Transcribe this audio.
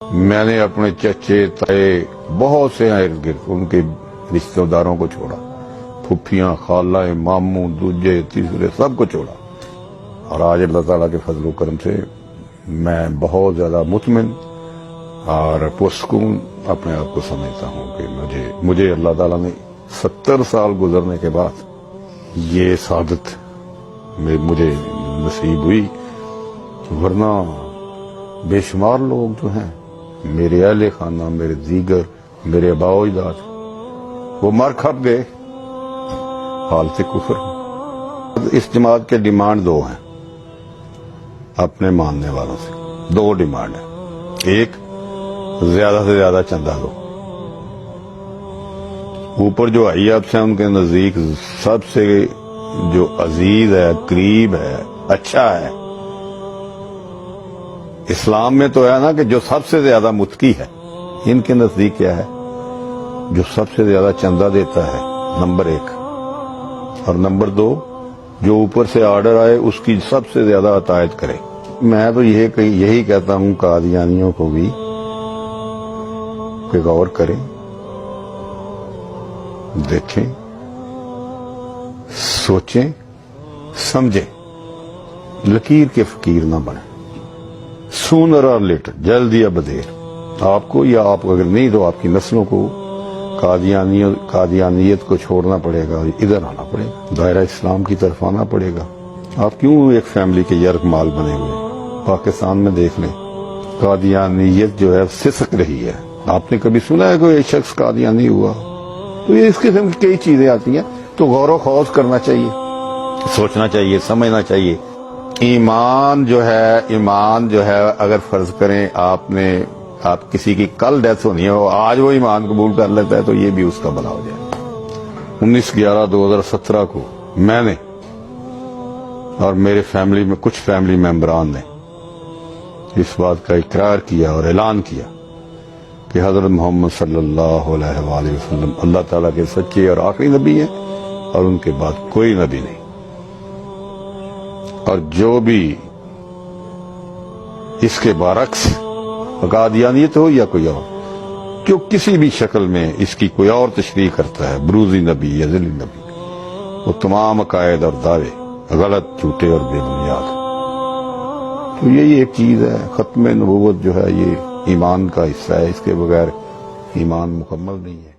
میں نے اپنے چچے تائے بہت سے ارد گرد ان کے رشتہ داروں کو چھوڑا، پھپھیاں، خالہ، ماموں، دوجے تیسرے سب کو چھوڑا، اور آج اللہ تعالیٰ کے فضل و کرم سے میں بہت زیادہ مطمئن اور پرسکون اپنے آپ کو سمجھتا ہوں کہ مجھے اللہ تعالیٰ نے 70 سال گزرنے کے بعد یہ سعادت مجھے نصیب ہوئی، ورنہ بے شمار لوگ جو ہیں میرے اہل خانہ، میرے دیگر، میرے آباء و اجداد، وہ مر کھپ گئے حالت کفر۔ اس جماعت کے ڈیمانڈ دو ہیں اپنے ماننے والوں سے، دو ڈیمانڈ ہیں۔ ایک، زیادہ سے زیادہ چندہ دو۔ اوپر جو حیات ہیں ان کے نزدیک سب سے جو عزیز ہے، قریب ہے، اچھا ہے، اسلام میں تو ہے نا کہ جو سب سے زیادہ متقی ہے، ان کے نزدیک کیا ہے؟ جو سب سے زیادہ چندہ دیتا ہے، نمبر 1، اور نمبر 2، جو اوپر سے آرڈر آئے اس کی سب سے زیادہ عطایت کرے۔ میں تو یہی کہتا ہوں قادیانیوں کو بھی کہ غور کریں، دیکھیں، سوچیں، سمجھیں، لکیر کے فقیر نہ بنیں۔ سونر اور لیٹر، جلد یا بدیر، آپ کو یا آپ اگر نہیں تو آپ کی نسلوں کو قادیانیت کو چھوڑنا پڑے گا، ادھر آنا پڑے گا، دائرہ اسلام کی طرف آنا پڑے گا۔ آپ کیوں ایک فیملی کے یرغ مال بنے ہوئے؟ پاکستان میں دیکھ لیں، قادیانیت جو ہے سسک رہی ہے۔ آپ نے کبھی سنا ہے کوئی شخص قادیانی ہوا؟ تو یہ اس قسم کی کئی چیزیں آتی ہیں، تو غور و خوض کرنا چاہیے، سوچنا چاہیے، سمجھنا چاہیے۔ ایمان جو ہے اگر فرض کریں آپ کسی کی کل ڈیتھ ہونی ہے، آج وہ ایمان قبول کر لیتا ہے تو یہ بھی اس کا بھلا ہو جائے۔ 19/11/2017 کو میں نے اور میرے فیملی میں کچھ فیملی ممبران نے اس بات کا اقرار کیا اور اعلان کیا کہ حضرت محمد صلی اللہ علیہ وآلہ وسلم اللہ تعالیٰ کے سچے اور آخری نبی ہیں، اور ان کے بعد کوئی نبی نہیں۔ اور جو بھی اس کے برعکس قادیانیت ہو یا کوئی اور، جو کسی بھی شکل میں اس کی کوئی اور تشریح کرتا ہے، بروزی نبی یا ذلی نبی، وہ تمام عقائد اور دعوے غلط، جھوٹے اور بے بنیاد۔ تو یہی ایک چیز ہے، ختم نبوت جو ہے یہ ایمان کا حصہ ہے، اس کے بغیر ایمان مکمل نہیں ہے۔